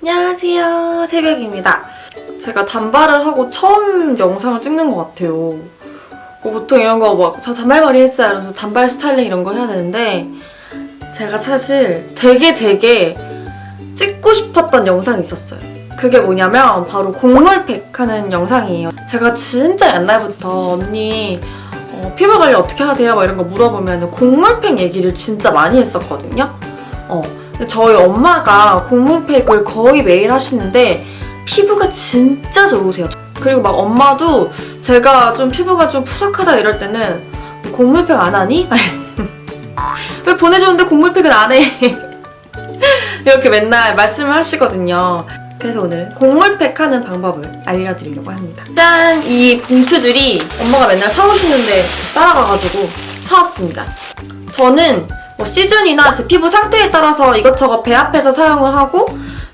안녕하세요, 새벽입니다. 제가 단발을 하고 처음 영상을 찍는 것 같아요. 보통 이런 거 막 저 단발머리 했어요 이러면서 단발 스타일링 이런 거 해야 되는데 제가 사실 되게 찍고 싶었던 영상이 있었어요. 그게 뭐냐면 바로 곡물팩 하는 영상이에요. 제가 진짜 옛날부터 언니 피부 관리 어떻게 하세요? 막 이런 거 물어보면 곡물팩 얘기를 진짜 많이 했었거든요. 저희 엄마가 곡물팩을 거의 매일 하시는데 피부가 진짜 좋으세요. 그리고 막 엄마도 제가 좀 피부가 좀 푸석하다 이럴 때는 곡물팩 안 하니? 왜 보내줬는데 곡물팩은 안 해? 이렇게 맨날 말씀을 하시거든요. 그래서 오늘 곡물팩 하는 방법을 알려드리려고 합니다. 짠! 이 봉투들이 엄마가 맨날 사오시는데 따라가가지고 사왔습니다. 저는 뭐 시즌이나 제 피부 상태에 따라서 이것저것 배합해서 사용을 하고,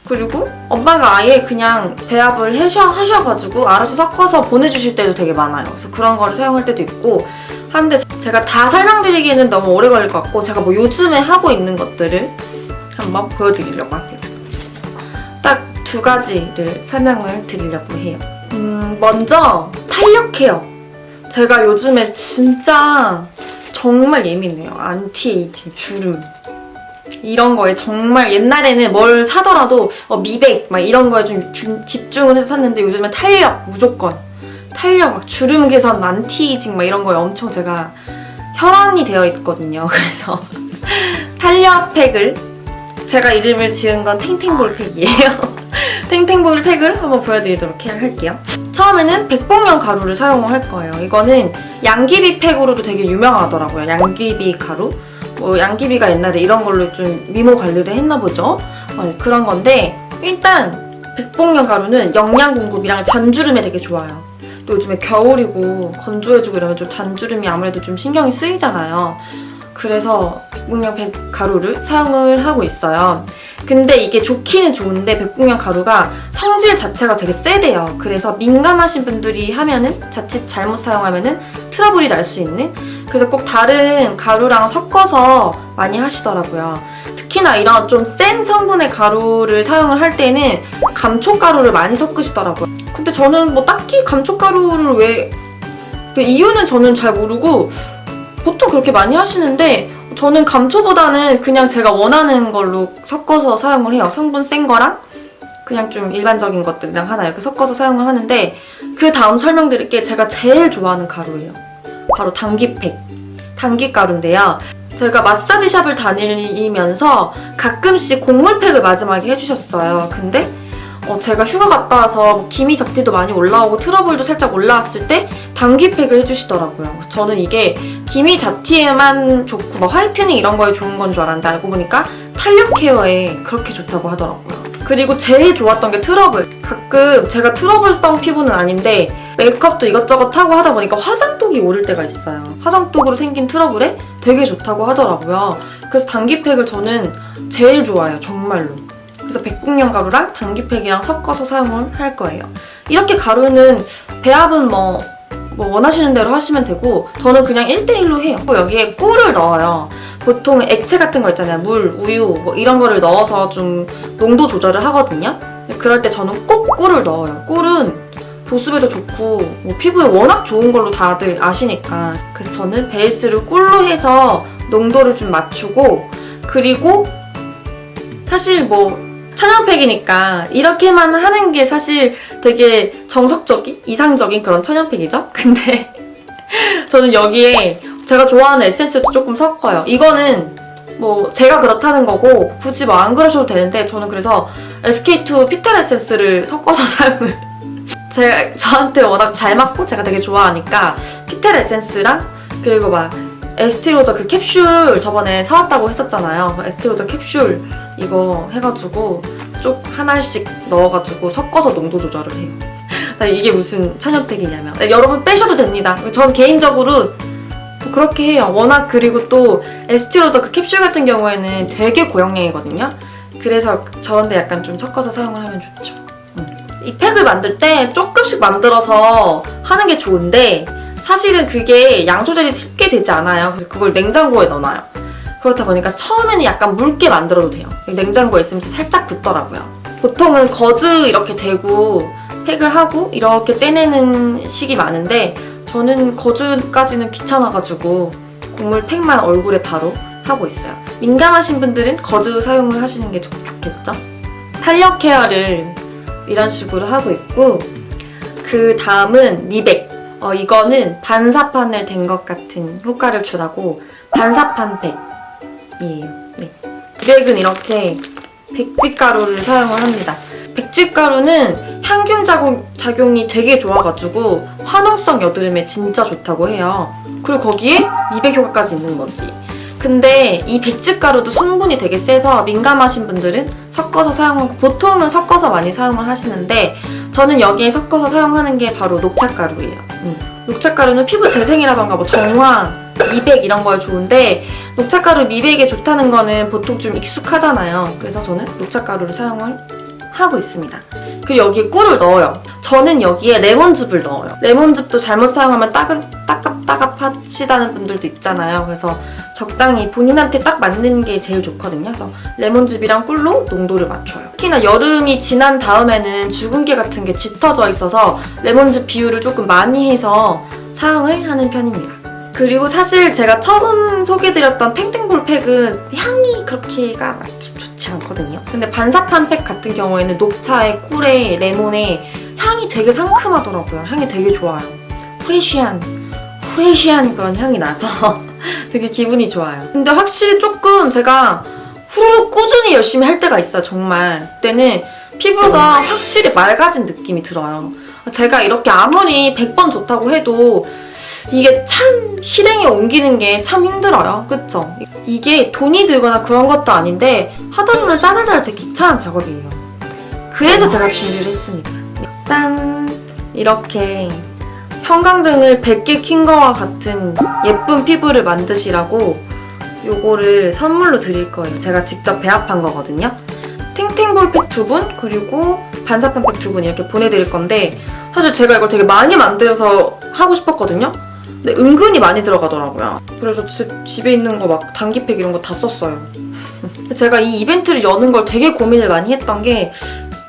그리고 엄마가 아예 그냥 배합을 하셔가지고 알아서 섞어서 보내주실 때도 되게 많아요. 그래서 그런 거를 사용할 때도 있고 한데 제가 다 설명드리기에는 너무 오래 걸릴 것 같고 제가 뭐 요즘에 하고 있는 것들을 한번 보여드리려고 합니다. 딱 두 가지를 설명을 드리려고 해요. 먼저 탄력 케어. 제가 요즘에 진짜 정말 예민해요. 안티에이징, 주름 이런 거에 정말 옛날에는 뭘 사더라도 미백 막 이런 거에 좀 집중을 해서 샀는데 요즘엔 탄력 무조건 탄력 막 주름 개선, 안티에이징 막 이런 거에 엄청 제가 혈안이 되어 있거든요. 그래서 탄력 팩을 제가 이름을 지은 건 탱탱볼 팩이에요. 탱탱볼 팩을 한번 보여드리도록 할게요. 처음에는 백봉령 가루를 사용을 할 거예요. 이거는 양귀비 팩으로도 되게 유명하더라고요. 양귀비 가루. 양귀비가 옛날에 이런 걸로 좀 미모 관리를 했나 보죠. 그런 건데 일단 백봉령 가루는 영양 공급이랑 잔주름에 되게 좋아요. 또 요즘에 겨울이고 건조해지고 이러면 좀 잔주름이 아무래도 좀 신경이 쓰이잖아요. 그래서 백봉령 가루를 사용을 하고 있어요. 근데 이게 좋기는 좋은데 백봉령 가루가 성질 자체가 되게 세대요. 그래서 민감하신 분들이 하면은 자칫 잘못 사용하면은 트러블이 날 수 있는, 그래서 꼭 다른 가루랑 섞어서 많이 하시더라고요. 특히나 이런 좀 센 성분의 가루를 사용을 할 때는 감촉가루를 많이 섞으시더라고요. 근데 저는 뭐 딱히 감촉가루를 왜 이유는 저는 잘 모르고 보통 그렇게 많이 하시는데 저는 감초보다는 그냥 제가 원하는 걸로 섞어서 사용을 해요. 성분 센 거랑 그냥 좀 일반적인 것들이랑 하나 이렇게 섞어서 사용을 하는데, 그 다음 설명드릴게 제가 제일 좋아하는 가루예요. 바로 당귀팩, 당귀가루인데요. 제가 마사지샵을 다니면서 가끔씩 곡물팩을 마지막에 해주셨어요. 근데 제가 휴가 갔다 와서 기미 잡티도 많이 올라오고 트러블도 살짝 올라왔을 때 당귀팩을 해주시더라고요. 그래서 저는 이게 기미 잡티에만 좋고 막 화이트닝 이런 거에 좋은 건 줄 알았는데 알고 보니까 탄력 케어에 그렇게 좋다고 하더라고요. 그리고 제일 좋았던 게 트러블. 가끔 제가 트러블성 피부는 아닌데 메이크업도 이것저것 하고 하다 보니까 화장독이 오를 때가 있어요. 화장독으로 생긴 트러블에 되게 좋다고 하더라고요. 그래서 당귀팩을 저는 제일 좋아해요. 정말로. 그래서 백봉령 가루랑 당귀팩이랑 섞어서 사용을 할 거예요. 이렇게 가루는 배합은 뭐 원하시는 대로 하시면 되고 저는 그냥 1대1로 해요. 여기에 꿀을 넣어요. 보통 액체 같은 거 있잖아요. 물, 우유 뭐 이런 거를 넣어서 좀 농도 조절을 하거든요. 그럴 때 저는 꼭 꿀을 넣어요. 꿀은 보습에도 좋고 뭐 피부에 워낙 좋은 걸로 다들 아시니까. 그래서 저는 베이스를 꿀로 해서 농도를 좀 맞추고, 그리고 사실 뭐 천연팩이니까 이렇게만 하는 게 사실 되게 정석적인, 이상적인 그런 천연팩이죠? 근데 저는 여기에 제가 좋아하는 에센스도 조금 섞어요. 이거는 뭐 제가 그렇다는 거고 굳이 뭐 안 그러셔도 되는데 저는 그래서 SK2 피텔 에센스를 섞어서 사용을 저한테 워낙 잘 맞고 제가 되게 좋아하니까 피텔 에센스랑, 그리고 막 에스티로더 그 캡슐 저번에 사왔다고 했었잖아요. 에스티로더 캡슐 이거 해가지고 쪽 하나씩 넣어가지고 섞어서 농도 조절을 해요. 이게 무슨 천연팩이냐면 여러분 빼셔도 됩니다. 전 개인적으로 그렇게 해요. 워낙 그리고 또 에스티로더 그 캡슐 같은 경우에는 되게 고영양이거든요. 그래서 저런데 약간 좀 섞어서 사용을 하면 좋죠. 이 팩을 만들 때 조금씩 만들어서 하는 게 좋은데 사실은 그게 양 조절이 쉽게 되지 않아요. 그래서 그걸 냉장고에 넣어놔요. 그렇다 보니까 처음에는 약간 묽게 만들어도 돼요. 냉장고에 있으면서 살짝 굳더라고요. 보통은 거즈 이렇게 대고 팩을 하고 이렇게 떼내는 식이 많은데 저는 거즈까지는 귀찮아가지고 곡물 팩만 얼굴에 바로 하고 있어요. 민감하신 분들은 거즈 사용을 하시는 게 좋겠죠? 탄력 케어를 이런 식으로 하고 있고 그 다음은 미백. 이거는 반사판을 댄 것 같은 효과를 주라고 반사판 팩이에요. 네. 미백은 이렇게 백지가루를 사용을 합니다. 백지가루는 향균 작용이 되게 좋아가지고 화농성 여드름에 진짜 좋다고 해요. 그리고 거기에 미백 효과까지 있는 거지. 근데 이 백지가루도 성분이 되게 세서 민감하신 분들은 섞어서 사용하고 보통은 섞어서 많이 사용을 하시는데 저는 여기에 섞어서 사용하는 게 바로 녹차가루예요. 녹차가루는 피부 재생이라던가 뭐 정화, 미백 이런 거에 좋은데 녹차가루 미백에 좋다는 거는 보통 좀 익숙하잖아요. 그래서 저는 녹차가루를 사용을 하고 있습니다. 그리고 여기에 꿀을 넣어요. 저는 여기에 레몬즙을 넣어요. 레몬즙도 잘못 사용하면 따갑하시다는 분들도 있잖아요. 그래서 적당히 본인한테 딱 맞는 게 제일 좋거든요. 그래서 레몬즙이랑 꿀로 농도를 맞춰요. 특히나 여름이 지난 다음에는 주근깨 같은 게 짙어져 있어서 레몬즙 비율을 조금 많이 해서 사용을 하는 편입니다. 그리고 사실 제가 처음 소개드렸던 탱탱볼 팩은 향이 그렇게가 좋지 않거든요. 근데 반사판 팩 같은 경우에는 녹차에 꿀에 레몬에 향이 되게 상큼하더라고요. 향이 되게 좋아요. 프레쉬한 그런 향이 나서 되게 기분이 좋아요. 근데 확실히 조금 제가 후루룩 꾸준히 열심히 할 때가 있어요. 정말 그때는 피부가 확실히 맑아진 느낌이 들어요. 제가 이렇게 아무리 100번 좋다고 해도 이게 참 실행에 옮기는 게 참 힘들어요. 그쵸? 이게 돈이 들거나 그런 것도 아닌데 하다 보면 짜잘짜잘 되게 귀찮은 작업이에요. 그래서 제가 준비를 했습니다. 짠! 이렇게 형광등을 100개 킨 거와 같은 예쁜 피부를 만드시라고 요거를 선물로 드릴 거예요. 제가 직접 배합한 거거든요. 탱탱볼 팩 2분 그리고 반사판 팩 2분 이렇게 보내드릴 건데 사실 제가 이걸 되게 많이 만들어서 하고 싶었거든요. 근데 은근히 많이 들어가더라고요. 그래서 집에 있는 거 막 단기팩 이런 거 다 썼어요. 제가 이 이벤트를 여는 걸 되게 고민을 많이 했던 게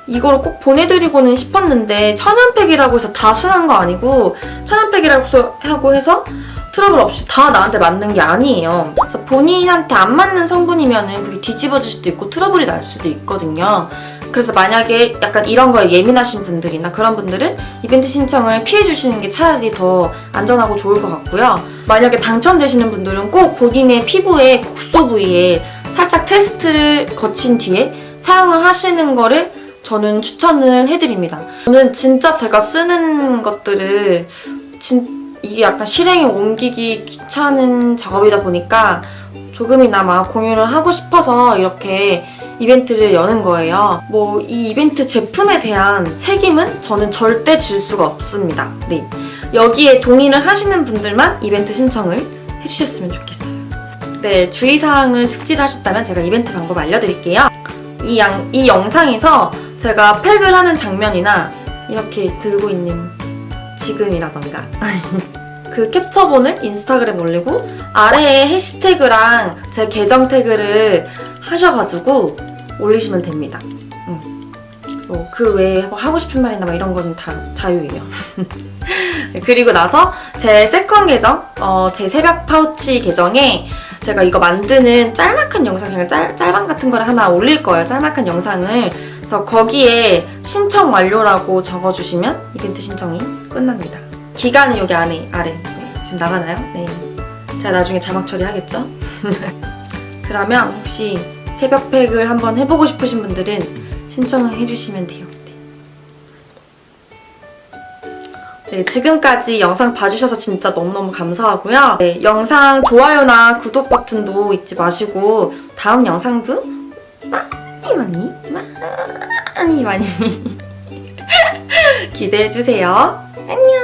이거를 꼭 보내드리고는 싶었는데 천연팩이라고 해서 다 순한 거 아니고 천연팩이라고 해서 트러블 없이 다 나한테 맞는 게 아니에요. 그래서 본인한테 안 맞는 성분이면은 그게 뒤집어질 수도 있고 트러블이 날 수도 있거든요. 그래서 만약에 약간 이런 거에 예민하신 분들이나 그런 분들은 이벤트 신청을 피해주시는 게 차라리 더 안전하고 좋을 것 같고요. 만약에 당첨되시는 분들은 꼭 본인의 피부의 국소 부위에 살짝 테스트를 거친 뒤에 사용을 하시는 거를 저는 추천을 해드립니다. 저는 진짜 제가 쓰는 것들을 이게 약간 실행에 옮기기 귀찮은 작업이다 보니까 조금이나마 공유를 하고 싶어서 이렇게 이벤트를 여는 거예요. 뭐 이 이벤트 제품에 대한 책임은 저는 절대 질 수가 없습니다. 네, 여기에 동의를 하시는 분들만 이벤트 신청을 해주셨으면 좋겠어요. 네, 주의사항을 숙지를 하셨다면 제가 이벤트 방법 알려드릴게요. 이 영상에서 제가 팩을 하는 장면이나 이렇게 들고 있는 지금이라던가 그 캡처본을 인스타그램 올리고 아래에 해시태그랑 제 계정 태그를 하셔가지고 올리시면 됩니다. 그 외에 하고 싶은 말이나 막 이런 건 다 자유예요. 그리고 나서 제 세컨 계정, 제 새벽 파우치 계정에 제가 이거 만드는 짤막한 영상, 그냥 짤방 같은 거를 하나 올릴 거예요. 짤막한 영상을. 그래서 거기에 신청 완료라고 적어주시면 이벤트 신청이 끝납니다. 기간은 여기 아래. 지금 나가나요? 네. 제가 나중에 자막 처리하겠죠? 그러면 혹시 새벽팩을 한번 해보고 싶으신 분들은 신청을 해주시면 돼요. 네, 지금까지 영상 봐주셔서 진짜 너무너무 감사하고요. 네, 영상 좋아요나 구독 버튼도 잊지 마시고 다음 영상도 많이 기대해주세요. 안녕!